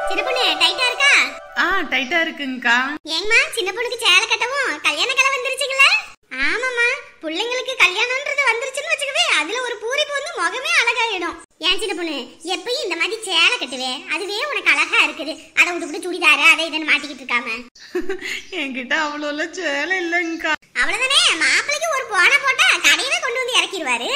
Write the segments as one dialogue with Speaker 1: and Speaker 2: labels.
Speaker 1: சின்ன பொண்ணு டைட்டா இருக்கா?
Speaker 2: டைட்டா இருக்குங்கக்கா.
Speaker 1: ஏங்கம்மா சின்ன பொண்ணுக்கு சேலை கட்டவும் கல்யாண கலை வந்துருச்சுங்களா? ஆமாம்மா, பிள்ளைங்களுக்கு கல்யாணம்ன்றது வந்துருச்சுன்னு வச்சுக்கவே அதுல ஒரு பூரிப்பு வந்து முகமே அழகாயிடும். ஏன் சின்ன பொண்ணு எப்பயும் இந்த மாதிரி சேலை கட்டுவே, அதுவே உனக்கு அழகா இருக்குது. அதை விட்டு சூடிதார அதை இதன்னு மாட்டிக்கிட்டு இருக்காம.
Speaker 2: என்கிட்ட அவ்வளோ சேலை இல்லைங்கக்கா.
Speaker 1: அவ்வளவுதானே, மாப்பிளைக்கு ஒரு போன போட்டா கடையில கொண்டு வந்து இறக்கிடுவாரு.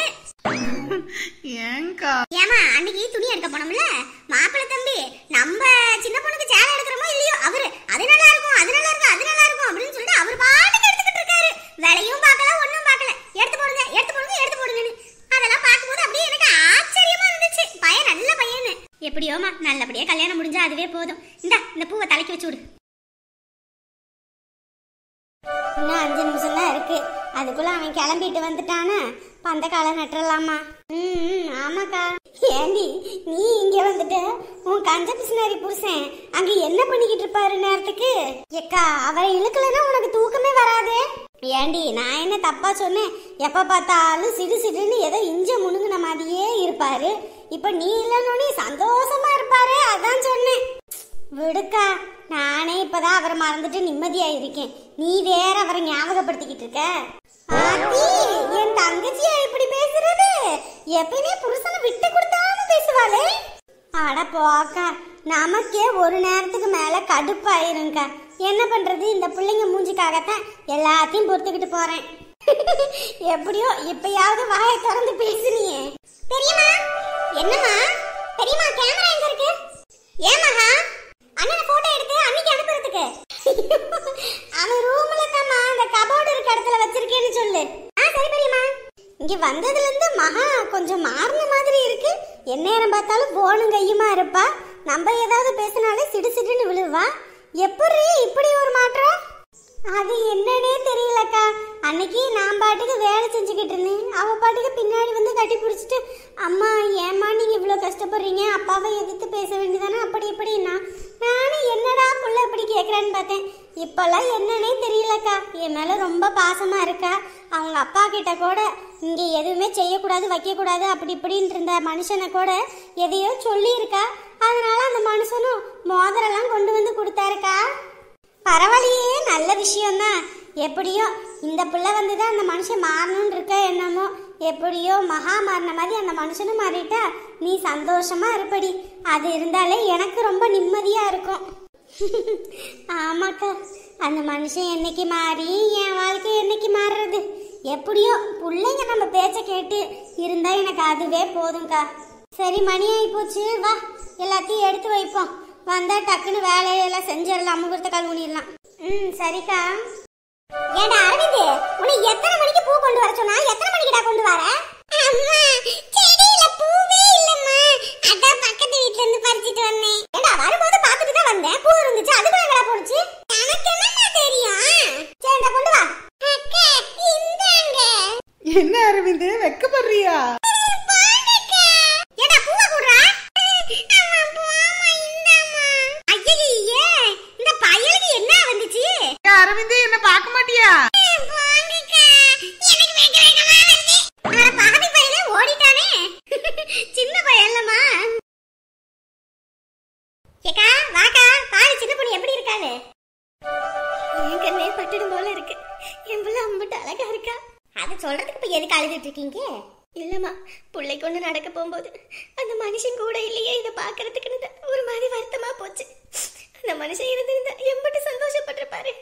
Speaker 2: ஏங்கா?
Speaker 1: ஏமா அன்னைக்கு துணி எடுக்க போனோம்ல, மாப்பிள்ளை தம்பி நம்ம சின்ன பொண்ணுக்கு சேலை எடுக்கிறோமோ இல்லையோ அவரு அது நல்லா இருக்கும் அது நல்லா இருக்கும் அது நல்லா இருக்கும் அப்படின்னு சொல்லிட்டு அவர் பாட்டுக்கு எடுத்துக்கிட்டு இருக்காரு. விலையும் பார்க்கல ஒன்னும் பார்க்கல, எடுத்து போடுங்க எடுத்து போடுங்க எடுத்து போடுங்கன்னு. அதெல்லாம் பார்க்கும்போது அப்படியே எனக்கு ஆச்சரியமா இருந்துச்சு. பையன் நல்ல பையன்னு. எப்படியோமா நல்லபடியா கல்யாணம் முடிஞ்சா அதுவே போதும். இந்த பூவை தலைக்கு வச்சு விடு. இன்னும் 5 நிமிஷம் தான் இருக்கு, அதுக்குள்ள அவன் கிளம்பிட்டு வந்துட்டானா பந்த காலை நட்டுறலாமா? ஆமாக்கா. ஏண்டி நீ இங்க வந்துட்டு உன் கஞ்ச பிசினாரி புருஷன் அங்க என்ன பண்ணிக்கிட்டு இருப்பாரு நேரத்துக்கு? ஏக்கா அவரை இழுக்கலன்னா உனக்கு தூக்கமே வராதே. ஏண்டி நான் என்ன தப்பா சொன்னேன்? எப்ப பார்த்தாலும் சிடு சிடுன்னு ஏதோ இஞ்ச முணுங்குன மாதிரியே இருப்பாரு. இப்ப நீ இல்லைன்னு சந்தோஷமா இருப்பாரு, அதான் சொன்னேன். விடுக்கா, நானே இப்பதான் அவரை மறந்துட்டு நிம்மதியா இருக்கேன். நீ வேற அவரை ஞாபகப்படுத்திக்கிட்டு இருக்க. என் தங்கச்சியா இப்படி பேசுறது? எப்பயுமே புருஷனை விட்டு கொடுத்தாம பேசுவாளே. அட போக்கா, நமக்கே ஒரு நேரத்துக்கு மேல கடுப்பாயிருங்கக்கா. என்ன பண்றது, இந்த பிள்ளைங்க மூஞ்சிக்காகத்தான் எல்லாத்தையும் பொறுத்துக்கிட்டு போறேன். எப்படியோ இப்பயாவது வாயை திறந்து பேசுனியே. பெரியம்மா என்னம்மா? பெரியம்மா கேமரா எங்க இருக்கு? ஏமாஹா அண்ணனை போட்டோ எடுத்து அன்னைக்கு அனுப்புறதுக்கு. அவன் ரூம்ல தான்மா அந்த கபோர்டு இருக்க இடத்துல வச்சிருக்கேன்னு சொல்லு. சரி பெரியம்மா. இங்க வந்ததுல இருந்து மகா கொஞ்சம் மாறின மாதிரி இருக்கு. எந்நேரம் பார்த்தாலும் போனும் கையுமா இருப்பா. நம்ம ஏதாவது பேசினாலே சிடு சிடுன்னு விழுவா. எப்படி இப்படி ஒரு மாற்றம்? அது என்னன்னே தெரியலக்கா. அன்னைக்கு நான் பாட்டுக்கு வேலை செஞ்சுக்கிட்டு இருந்தேன், அவ பாட்டுக்கு பின்னாடி வந்து கட்டி பிடிச்சிட்டு அம்மா ஏம்மா நீங்க இவ்வளவு கஷ்டப்படுறீங்க, அப்பாவை எதிர்த்து பேச வேண்டியதானே அப்படி இப்படின்னா நானும் என்னடா புள்ள அப்படி கேட்கறான்னு பார்த்தேன். இப்பெல்லாம் என்னன்னே தெரியலக்கா. என் மேல ரொம்ப பாசமா இருக்கா. அவங்க அப்பா கிட்ட கூட இங்க எதுவுமே செய்யக்கூடாது வைக்கக்கூடாது அப்படி இப்படின்னு இருந்த மனுஷனை கூட எதையோ சொல்லி இருக்கா. அதனால அந்த மனுஷனும் மோதிரெல்லாம் கொண்டு வந்து கொடுத்தாருக்கா. பரவாயில்லையே, நல்ல விஷயம்தான். எப்படியோ இந்த பிள்ளை வந்துதான் அந்த மனுஷன் மாறணும்னு இருக்க என்னமோ. எப்படியோ மகா மாறின மாதிரி அந்த மனுஷனும் மாறிட்டா நீ சந்தோஷமா இருப்படி. அது இருந்தாலே எனக்கு ரொம்ப நிம்மதியா இருக்கும். ஆமாக்கா, அந்த மனுஷன் என்னைக்கு மாறி என் வாழ்க்கை என்னைக்கு மாறுறது? எப்படியோ பிள்ளைங்க நம்ம பேச்ச கேட்டு இருந்தா எனக்கு அதுவே போதும்க்கா. சரி மணி ஆகி போச்சு, வா எல்லாத்தையும் எடுத்து வைப்போம். வந்தா டக்குன்னு வேலையெல்லாம் செஞ்சிடலாம், முகூர்த்த கால் ஊனிடலாம். சரிக்கா. ஏண்டா அரவிந்த், உன்னை எத்தனை மணிக்கு பூ கொண்டு வர சொன்னா எத்தனை மணிக்குடா கொண்டு வர? அம்மா செடியில பூவே இல்லம்மா, அதான் பக்கத்து வீட்ல இருந்து பறிச்சிட்டு வந்தேன். ஏண்டா வரும்போது பாத்துட்டு தான் வந்தேன், பூ இருந்துச்சு அதுக்கு எங்கடா போணுச்சு? எனக்கு என்னமா தெரியும்? சரிடா கொண்டு வா. அக்கா இந்தாங்க.
Speaker 2: என்ன அரவிந்த் வெக்கப்படுறியா? அரவிந்த் என்ன பார்க்க மாட்டியா?
Speaker 1: சின்ன பையன்லமா. ஏக்கா வாக்கா, பாரு சின்ன பொண்ணு எப்படி இருக்கான்னு. என் கண்ணே பட்டுடும் போல இருக்கு. என் பிள்ளை அம்பிட்டு அழகா இருக்கா. அதை சொல்றதுக்கு இப்ப எதுக்கு அழுதுட்டு இருக்கீங்க? இல்லம்மா, பிள்ளை கொண்டு நடக்க போகும்போது அந்த மனுஷன் கூட இல்லையே இதை பாக்குறதுக்குன்னு ஒரு மாதிரி வருத்தமா போச்சு. அந்த மனுஷன் இருந்திருந்தா எம்பிட்டு சந்தோஷப்பட்டிருப்பாரு.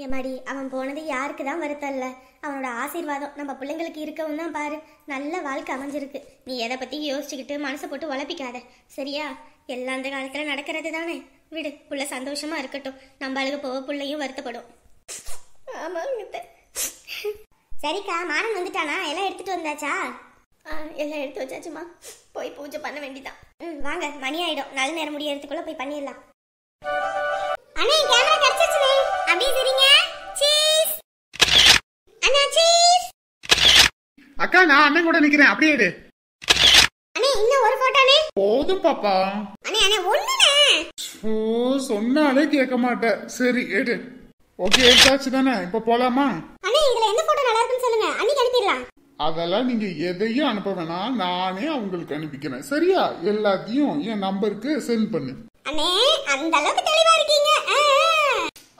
Speaker 1: ஏமாடி அவன் போனது யாருக்கு தான் வருத்தம் இல்ல, அவனோட ஆசீர்வாதம் நம்ம பிள்ளைங்களுக்கு இருக்கவும் தான் பாரு நல்ல வாழ்க்கை அமைஞ்சிருக்கு. நீ எதை பத்தி யோசிச்சுக்கிட்டு மனசை போட்டு உழப்பிக்காத சரியா? எல்லாம் அந்த காலத்துல நடக்கிறது தானே, விடு. புள்ள சந்தோஷமா இருக்கட்டும், நம்ம அழுக போக பிள்ளையும் வருத்தப்படும். ஆமா சரிக்கா. மாறன் வந்துட்டானா? எல்லாம் எடுத்துட்டு வந்தாச்சா? எல்லாம் எடுத்து வச்சாச்சுமா, போய் பூஜை பண்ண வேண்டிதான். வாங்க மணி ஆயிடும், நல்ல நேரம் முடியறதுக்குள்ள போய் பண்ணிடலாம். அண்ணே கேமரா கிடைச்சிருச்சுனே, அப்படியே சரிங்க. சீஸ் அண்ணா சீஸ்.
Speaker 2: அக்கா நான் அண்ணன் கூட நிக்கிறேன், அப்படியே எடு.
Speaker 1: அண்ணே இன்னும் ஒரு போட்டோனே.
Speaker 2: போதும் பாப்பா.
Speaker 1: அண்ணே அண்ணே ஒண்ணுனே.
Speaker 2: ஓ சொன்னாலே கேட்க மாட்டேன். சரி எடு. ஓகே எடுத்தாச்சு தானே, இப்ப போலாமா?
Speaker 1: அண்ணே இதுல எந்த போட்டோ நல்லா இருக்குன்னு சொல்லுங்க, அன்னைக்கு அனுப்பிடலாம்.
Speaker 2: அதெல்லாம் நீங்க எதையும் அனுப்ப வேணாம், நானே அவங்களுக்கு அனுப்பிக்கிறேன் சரியா? எல்லாத்தையும் என் நம்பருக்கு சென்ட் பண்ணு.
Speaker 1: அண்ணே அந்த அளவுக்கு தெளிவா இருக்கீங்க.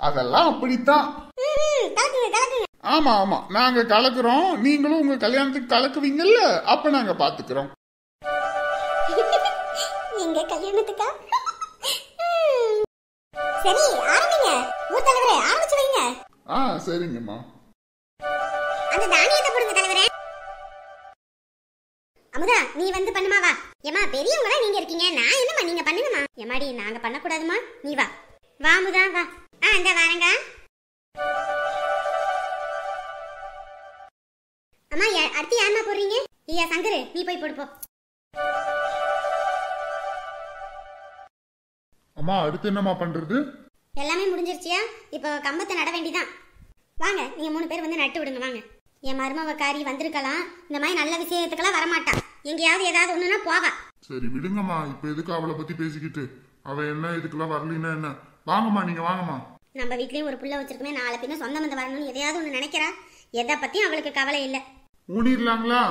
Speaker 2: அதெல்லாம் அப்படித்தான்.
Speaker 1: கலக்குங்க கலக்குங்க.
Speaker 2: ஆமா ஆமா, நாங்க கலக்குறோம். நீங்களும் உங்க கல்யாணத்துக்கு கலக்குவீங்கல்ல, அப்ப நாங்க பாத்துக்கிறோம்.
Speaker 1: எங்க கல்யாணத்துக்கா? சரி ஆரம்பிங்க. ஊர் தலைவரே ஆரம்பிச்சு வைங்க.
Speaker 2: சரிங்கம்மா.
Speaker 1: அந்த தானியத்தை போடுங்க தலைவரே. அமுதா நீ வந்து பண்ணுமா வா. ஏமா பெரியவங்களா நீங்க இருக்கீங்க, நான் என்னமா நீங்க பண்ணுங்கம்மா. ஏமாடி நாங்க பண்ண கூடாதுமா, நீ வா. வா அமுதா வா. இந்த வாரங்க. அம்மா அடுத்து யாருமா போடுறீங்க? ஐயா சங்கரு நீ போய் போடு போ.
Speaker 2: அம்மா அடுத்து என்னம்மா பண்றது?
Speaker 1: எல்லாமே முடிஞ்சிருச்சியா? இப்போ கம்பத்தை நட வேண்டிதான். வாங்க நீங்க 3 பேர் வந்து நட்டு விடுங்க வாங்க. என் மருமவக்காரி வந்திருக்கலாம், இந்த மாதிரி நல்ல விஷயத்துக்கெல்லாம் வரமாட்டா, எங்கேயாவது ஏதாவது ஒண்ணுன்னா போவா.
Speaker 2: சரி விடுங்கம்மா, இப்ப எதுக்கு அவளை பத்தி பேசிக்கிட்டு? அவ என்ன இதுக்கெல்லாம் வரலன்னா என்ன? வாங்கம்மா நீங்க வாங்கம்மா.
Speaker 1: நம்ம வீட்லயும் ஒரு புள்ள வச்சிருக்கமே, நாளை பின்ன சொந்த வந்து வரணும்னு எதையாவது ஒண்ணு நினைக்கிறா. எதை பத்தியும் அவளுக்கு கவலை இல்ல.
Speaker 2: ஊனிடலாங்களா?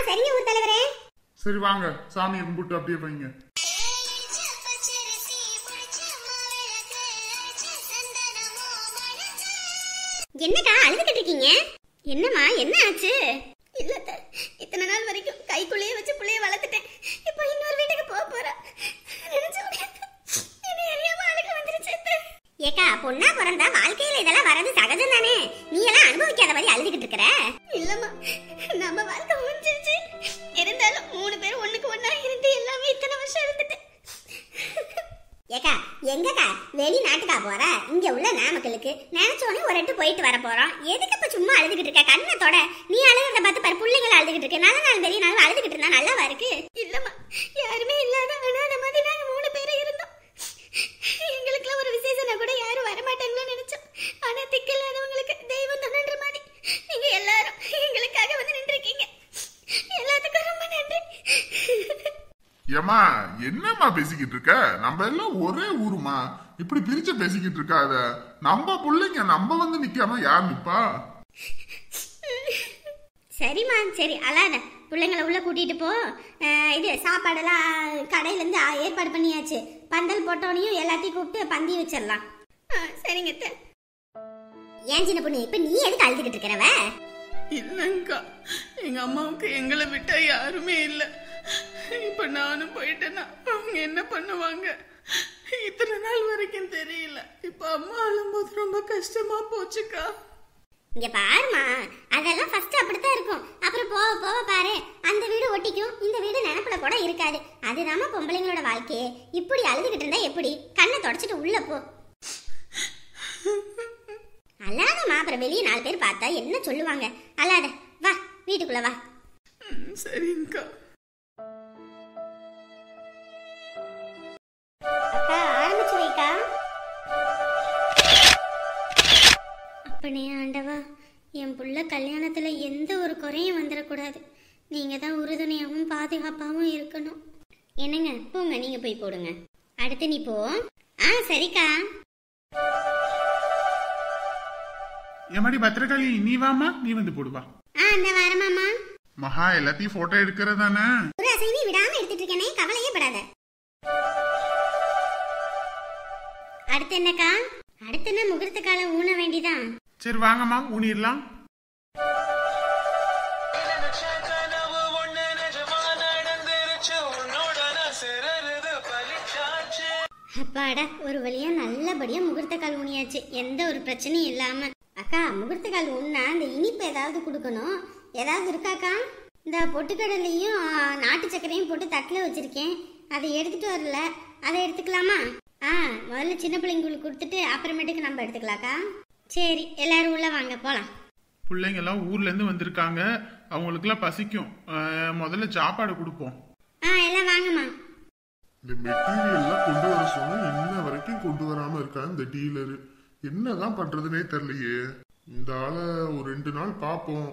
Speaker 1: சரிங்க ஊர் தலைவரே.
Speaker 2: சரி வாங்க, சாமியை கும்பிட்டு அப்படியே வைங்க.
Speaker 1: என்னக்கா அழுதுகிட்டு இருக்கீங்க? என்னம்மா என்ன ஆச்சு? இல்ல இத்தனை நாள் வரைக்கும் கைக்குள்ளேயே வச்சு புள்ளைய வளர்த்துட்டேன், இப்போ இன்னொரு வீட்டுக்கு போக போறேன். ஏக்கா பொண்ணா பிறந்தா வாழ்க்கையில இதெல்லாம் வரது சகஜம் தானே, நீ எல்லாம் அனுபவிக்காத மாதிரி அழுதுகிட்டு இருக்கிற. இல்லம்மா நம்ம வாழ்க்கை முடிஞ்சிருச்சு, இருந்தாலும் 3 பேரும் ஒண்ணுக்கு ஒண்ணா இருந்து எல்லாமே இத்தனை வருஷம் இருந்துட்டு. ஏக்கா எங்கக்கா வெளிநாட்டுக்கா போற? இங்க உள்ள நாமக்கலுக்கு நினைச்சோனே ஒரு எட்டு போயிட்டு வர போறோம். எதுக்கு இப்ப சும்மா அழுதுகிட்டு இருக்க? கண்ணத்தோட நீ அழுகிறத பார்த்து பாரு, பிள்ளைங்களை அழுதுகிட்டு இருக்கு. நல்ல நாள் பெரிய நாள் அழுதுகிட்டு இருந்தா நல்லாவா இருக்கு? இல்லம்மா யாருமே இல்லாத அனாதை மாதிரி நாங்க 3 பேரும் இருந்தோம். எங்களுக்குலாம் ஒரு விசேஷம்னா கூட யாரும் வரமாட்டாங்கன்னு நினைச்சோம். ஆனா திக்கில்லாதவங்களுக்கு தெய்வம் தானன்ற மாதிரி நீங்க எல்லாரும் எங்களுக்காக வந்து நின்றுருக்கீங்க. எல்லாத்துக்கும் ரொம்ப நன்றி.
Speaker 2: ஏமா என்னம்மா பேசிக்கிட்டு இருக்க? நம்ம எல்லாம் ஒரே ஊருமா, இப்படி பிரிச்சு பேசிக்கிட்டு இருக்காத. நம்ம பிள்ளைங்க நம்ம வந்து நிக்காம யார் நிப்பா?
Speaker 1: சரிம்மா சரி அழாத, பிள்ளைங்களை உள்ள கூட்டிட்டு போ. இது சாப்பாடெல்லாம் கடையில இருந்து ஏற்பாடு பண்ணியாச்சு. பந்தல் போட்டோனையும் எல்லாத்தையும் கூப்பிட்டு பந்தி வச்சிடலாம். சரிங்க. ஏன் சின்ன பொண்ணு இப்ப நீ எதுக்கு அழுதுகிட்டு இருக்கிறவ?
Speaker 3: இல்லங்கா, எங்க அம்மாவுக்கு எங்களை விட்டா யாருமே இல்ல. இப்ப நானும் போயிட்டேன்னா அவங்க என்ன பண்ணுவாங்க? இத்தனை நாள் வரைக்கும் தெரியல, இப்ப அம்மா அழும்போது ரொம்ப கஷ்டமா போச்சுக்கா.
Speaker 1: இங்க பாருமா, அதெல்லாம் ஃபர்ஸ்ட் அப்படித்தான் இருக்கும், அப்புறம் போக போக பாரு அந்த வீடு ஒட்டிக்கும், இந்த வீடு நினைப்புல கூட இருக்காது. அதுதாம்மா பொம்பளைங்களோட வாழ்க்கையே. இப்படி அழுதுகிட்டு இருந்தா எப்படி? கண்ணை தொடச்சிட்டு உள்ள போ. அல்லாதம்மா, அப்புறம் வெளியே 4 பேர் பார்த்தா என்ன சொல்லுவாங்க? அல்லாத வா, வீட்டுக்குள்ள வா.
Speaker 3: சரிங்கக்கா.
Speaker 1: அக்கா ஆரம்பிச்சு வைக்கா. அப்பனே ஆண்டவா, என் புள்ள கல்யாணத்துல எந்த ஒரு குறையும் வந்துடக்கூடாது. நீங்க தான் உறுதுணையாகவும் பாதுகாப்பாகவும் இருக்கணும். என்னங்க போங்க, நீங்க போய் போடுங்க. அடுத்து நீ போ. சரிக்கா.
Speaker 2: ஏமாடி பத்திரகாளி, நீ வாமா, நீ வந்து போடுவா.
Speaker 1: அந்த வாரமாமா.
Speaker 2: மகா எல்லாத்தையும் போட்டோ எடுக்கிறதானே?
Speaker 1: ஒரு அசைவி விடாம எடுத்துட்டு இருக்கேனே, கவலையே படாத. அடுத்து என்னக்கா? அடுத்து என்ன முகூர்த்த காலம் ஊன வேண்டிதான்.
Speaker 2: சரி வாங்கம்மா ஊனிடலாம்.
Speaker 1: அப்பாடா, ஒரு வழியா நல்லபடியா முகூர்த்த கால் ஊனியாச்சு, எந்த ஒரு பிரச்சனையும் இல்லாம. அக்கா முகூர்த்த கால் ஊன்னா இந்த இனிப்பு ஏதாவது கொடுக்கணும், ஏதாவது இருக்காக்கா? இந்த பொட்டுக்கடலையும் நாட்டு சக்கரையும் போட்டு தட்டில் வச்சிருக்கேன், அதை எடுத்துட்டு வரல, அதை எடுத்துக்கலாமா? முதல்ல சின்ன பிள்ளைங்களுக்கு கொடுத்துட்டு அப்புறமேட்டுக்கு நம்ம எடுத்துக்கலாக்கா. சரி எல்லாரும் உள்ள வாங்க போலாம்.
Speaker 2: பிள்ளைங்க எல்லாம் ஊர்ல இருந்து வந்திருக்காங்க, அவங்களுக்கு எல்லாம் பசிக்கும். முதல்ல சாப்பாடு கொடுப்போம்.
Speaker 1: எல்லாம் வாங்கம்மா.
Speaker 4: இந்த மெட்டீரியல்லாம் கொண்டு வர சொன்னா இன்ன வரைக்கும் கொண்டு வராம இருக்கா இந்த டீலரு. என்னதான் பண்றதுனே தெரியலையே. இந்த ஆளை ஒரு 2 நாள் பாப்போம்,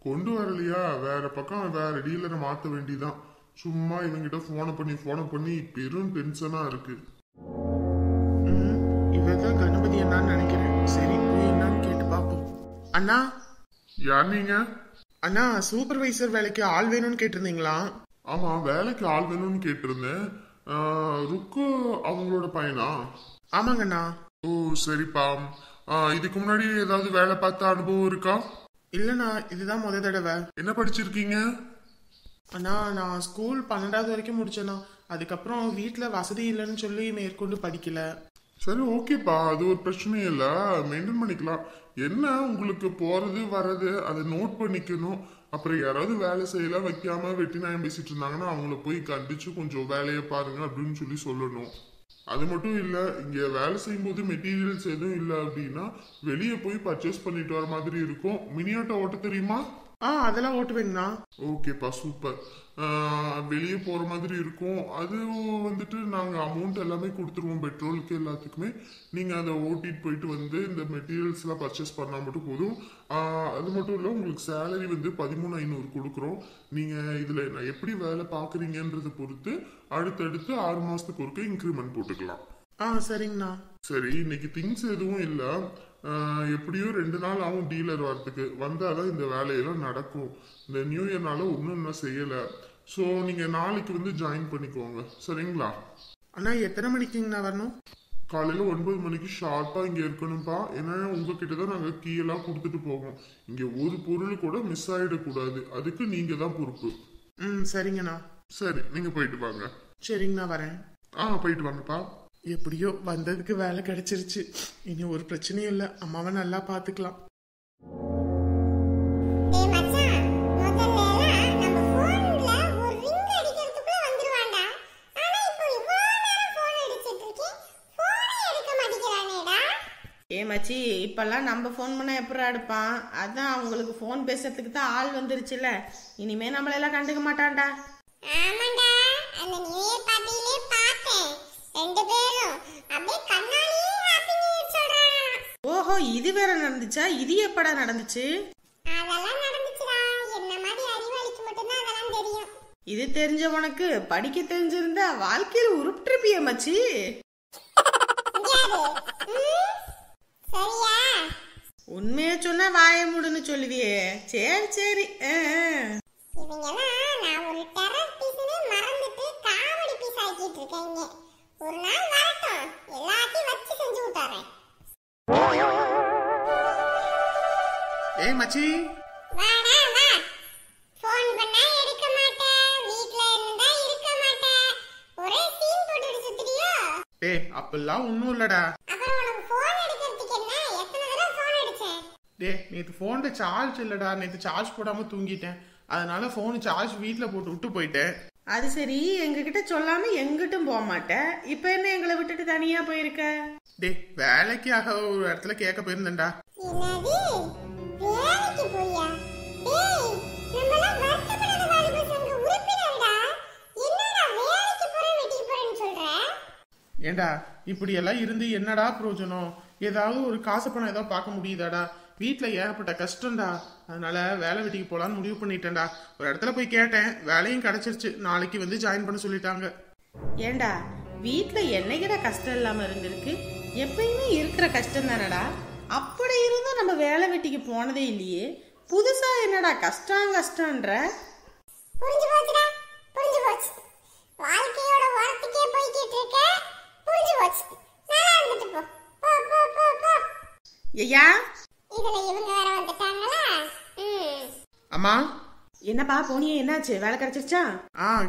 Speaker 4: கொண்டு வரலையா வேற பக்கம் வேற டீலரை மாத்த வேண்டிதான். சும்மா இவங்கிட்ட போனை பண்ணி பெரும் டென்ஷனா இருக்கு.
Speaker 3: இவதான் கணபதி என்னன்னு நினைக்கிறேன். சரி போய் என்னன்னு கேட்டு பாப்போம். அண்ணா.
Speaker 2: யார் நீங்க?
Speaker 3: அண்ணா சூப்பர்வைசர் வேலைக்கு ஆள் வேணும்னு கேட்டிருந்தீங்களா?
Speaker 4: ஆமா வேலைக்கு ஆள் வேணும்னு கேட்டிருந்தேன். ருக்கு அவங்களோட பையனா?
Speaker 3: ஆமாங்கண்ணா.
Speaker 4: ஓ சரிப்பா. இதுக்கு முன்னாடி ஏதாவது வேலை பார்த்த அனுபவம் இருக்கா?
Speaker 3: இல்லண்ணா, இதுதான் முத தடவை.
Speaker 4: என்ன படிச்சிருக்கீங்க?
Speaker 3: அண்ணா, நான் ஸ்கூல் 12வது வரைக்கும் முடிச்சேண்ணா. அதுக்கப்புறம் வீட்டில் வசதி இல்லைன்னு சொல்லி மேற்கொண்டு படிக்கல.
Speaker 4: சரி ஓகேப்பா, அது ஒரு பிரச்சனையும் இல்லை, மெயின்டைன் பண்ணிக்கலாம். என்ன உங்களுக்கு போறது வர்றது அதை நோட் பண்ணிக்கணும். அப்புறம் யாராவது வேலை செய்யலாம் வைக்காம வெட்டி நாயம் பேசிட்டு இருந்தாங்கன்னா அவங்கள போய் கண்டிச்சு கொஞ்சம் வேலையை பாருங்க அப்படின்னு சொல்லி சொல்லணும். அது மட்டும் இல்லை, இங்கே வேலை செய்யும்போது மெட்டீரியல்ஸ் எதுவும் இல்லை அப்படின்னா வெளியே போய் பர்ச்சேஸ் பண்ணிட்டு வர மாதிரி இருக்கும். மினியாட்டோ ஓட்ட தெரியுமா?
Speaker 3: அதெல்லாம் ஓட்டுவேங்கண்ணா.
Speaker 4: ஓகேப்பா சூப்பர். வெளியே போகிற மாதிரி இருக்கும். அது வந்துட்டு நாங்கள் அமௌண்ட் எல்லாமே கொடுத்துருவோம், பெட்ரோலுக்கு எல்லாத்துக்குமே. நீங்கள் அதை ஓட்டிட்டு போயிட்டு வந்து இந்த மெட்டீரியல்ஸ்லாம் பர்ச்சேஸ் பண்ணால் மட்டும் போதும். அது மட்டும் இல்லை, உங்களுக்கு சேலரி வந்து 13,500 கொடுக்குறோம். நீங்கள் இதில் நான் எப்படி வேலை பார்க்குறீங்கன்றதை பொறுத்து அடுத்தடுத்து 6 மாதத்துக்கு ஒருக்க இன்க்ரிமெண்ட் போட்டுக்கலாம்.
Speaker 3: சரிங்கண்ணா.
Speaker 4: சரி, இன்னைக்கு திங்ஸ் எதுவும் இல்லை. எப்படியும் 2 நாள் ஆகும் டீலர் வரத்துக்கு. வந்தாதான் இந்த வேலையெல்லாம் நடக்கும். இந்த நியூ இயர்னால இன்னும் செய்யலை. ஸோ நீங்கள் நாளைக்கு வந்து ஜாயின் பண்ணிக்கோங்க, சரிங்களா?
Speaker 3: அண்ணா, எத்தனை மணிக்குங்கண்ணா வரணும்?
Speaker 4: காலையில் 9 மணிக்கு ஷார்ப்பாக இங்கே இருக்கணும்ப்பா. ஏன்னா உங்ககிட்ட தான் நாங்கள் கீயெல்லாம் கொடுத்துட்டு போவோம். இங்கே ஒரு பொருள் கூட மிஸ் ஆகிடக்கூடாது. அதுக்கு நீங்கள் தான் பொறுப்பு.
Speaker 3: சரிங்கண்ணா.
Speaker 4: சரி, நீங்கள் போயிட்டு வாங்க.
Speaker 3: சரிங்கண்ணா, வரேன்.
Speaker 4: போயிட்டு வாங்கப்பா.
Speaker 3: எப்படியோ வந்ததுக்கு வேலை கிடைச்சிருச்சு. இனி ஒரு பிரச்சனையும் இல்லை. அம்மாவை நல்லா பார்த்துக்கலாம்.
Speaker 5: மச்சி, இப்பெல்லாம் நம்ம ஃபோன் பண்ணா எப்படா எடுப்பான்? அதான் அவங்களுக்கு ஃபோன் பேசுறதுக்கு தான் ஆள் வந்துருச்சுல. இனிமே நம்மளெல்லாம் கண்டுக்க மாட்டான்டா.
Speaker 1: ஆமாண்டா, அந்த நியூ இயர் பார்ட்டியிலே பார்த்தேன். 2 பேரும் அப்படியே கண்ணாடியே ஹாப்பி நியூ இயர் சொல்றாங்க.
Speaker 5: ஓஹோ, இது வேற நடந்துச்சா? இது எப்படா நடந்துச்சு?
Speaker 1: அதெல்லாம் நடந்துச்சுடா. என்ன மாதிரி அறிவாளிக்கு மட்டும் தான் அதெல்லாம் தெரியும்.
Speaker 5: இது தெரிஞ்ச உனக்கு படிக்க தெரிஞ்சிருந்தா வாழ்க்கையில உருப்பிட்டிருப்பிய மச்சி.
Speaker 1: சரியா?
Speaker 5: உண்மையை சொன்னா வாய மூடுன்னு சொல்லுவியே. சரி சரி.
Speaker 1: இவங்கெல்லாம் நான் ஒரு டெரர் பீஸ்னே மறந்துட்டு காமெடி பீஸ் ஆக்கிட்டு இருக்கேங்க. ஒரு நாள் வரட்டும், எல்லாத்தையும் வச்சு செஞ்சு விட்டாரேன்.
Speaker 3: மச்சி,
Speaker 1: வாடா வா. ஃபோன் பண்ணா எடுக்க மாட்டேன், வீட்ல இருந்தா இருக்க மாட்டேன், ஒரே சீன் போட்டுட்டு சுத்துறியோ?
Speaker 3: அப்பெல்லாம் ஒன்றும் இல்லடா.
Speaker 1: அப்புறம் உனக்கு ஃபோன் எடுக்கிறதுக்கு என்ன? எத்தனை தடவை ஃபோன் அடிச்சேன்?
Speaker 3: நேற்று ஃபோன்ல சார்ஜ் இல்லடா. நேற்று சார்ஜ் போடாம தூங்கிட்டேன். அதனால ஃபோன் சார்ஜ் வீட்டில் போட்டு விட்டு போயிட்டேன்.
Speaker 5: அது சரி, எங்ககிட்ட சொல்லாம எங்கிட்டும் போக மாட்டேன். இப்ப என்ன எங்களை விட்டுட்டு தனியா போயிருக்க?
Speaker 3: வேலைக்காக ஒரு இடத்துல கேட்க போயிருந்தேன்டா.
Speaker 1: என்னது? வேலைக்கு போறியா? நம்மலாம் வருத்தப்படாத வாலிபர் சங்க உறுப்பினர்டா. என்னடா வேலைக்கு போறேன் வெட்டிக்கு போறேன்னு சொல்ற?
Speaker 3: ஏண்டா, இப்படி எல்லாம் இருந்து என்னடா பிரயோஜனம்? ஏதாவது ஒரு காசு பணம் ஏதாவது பார்க்க முடியுதாடா? வீட்டில் ஏகப்பட்ட கஷ்டம்டா. அதனால வேலை வெட்டிக்கு போகலான்னு முடிவு பண்ணிட்டேன்டா. ஒரு இடத்துல போய் கேட்டேன், வேலையும் கிடைச்சிருச்சு. நாளைக்கு வந்து ஜாயின் பண்ண சொல்லிட்டாங்க.
Speaker 5: ஏண்டா, வீட்டுல என்னைக்கிட கஷ்டம் இல்லாம இருந்திருக்கு? எப்பயுமே இருக்கிற கஷ்டம் தானடா. அப்படி இருந்தும் நம்ம வேலை வெட்டிக்கு போனதே இல்லையே. புதுசா என்னடா கஷ்டம் கஷ்டம்ன்ற?
Speaker 1: புரிஞ்சு போச்சுடா, புரிஞ்சு போச்சு. வாழ்க்கையோட வார்த்தைக்கே போய்கிட்டு இருக்க. புரிஞ்சு போச்சு. நல்லா இருந்துட்டு போ. போ போ போ போ.
Speaker 5: ஐயா,
Speaker 1: இதுல இவங்க வேற வந்துட்டாங்களா?
Speaker 3: அம்மா.
Speaker 5: என்னப்பா போனியே, என்னாச்சு? வேலை கிடைச்சிருச்சா?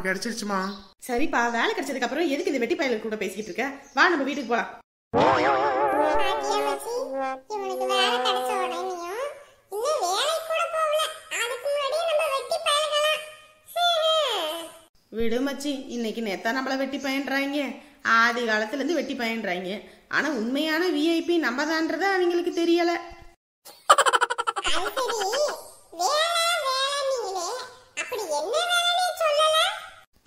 Speaker 3: கிடைச்சிருச்சுமா.
Speaker 5: சரிப்பா, வேலை கிடைச்சதுக்கு அப்புறம் எதுக்கு இந்த வெட்டி பயலுக்கு கூட பேசிக்கிட்டு இருக்க? வா, நம்ம வீட்டுக்கு போலாம்.
Speaker 1: இவனுக்கு வேலை கிடைச்ச உடனேயும் இன்னும் வேலைக்கு கூட போகல. அதுக்கு முன்னாடியே நம்ம வெட்டி பயல்களா?
Speaker 5: விடு மச்சி, இன்னைக்கு நேத்தா நம்மள வெட்டி பயன்றாங்க. ஆதி காலத்துல இருந்து வெட்டி பயன்றாங்க. ஆனா உண்மையான விஐபி நம்ம தான்றத அவங்களுக்கு தெரியல.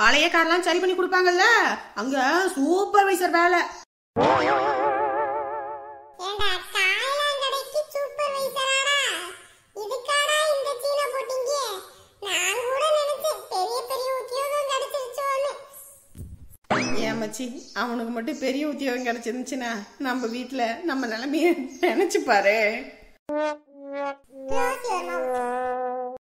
Speaker 5: பழைய கார்லாம் சரி பண்ணி கொடுப்பாங்கல்ல, அங்க சூப்பர்வைசர் வேலை. ஏமாச்சி, அவனுக்கு மட்டும் பெரிய உத்தியோகம் கிடைச்சிருந்துச்சுன்னா நம்ம வீட்டுல நம்ம நிலைமைய நினைச்சு பாரு.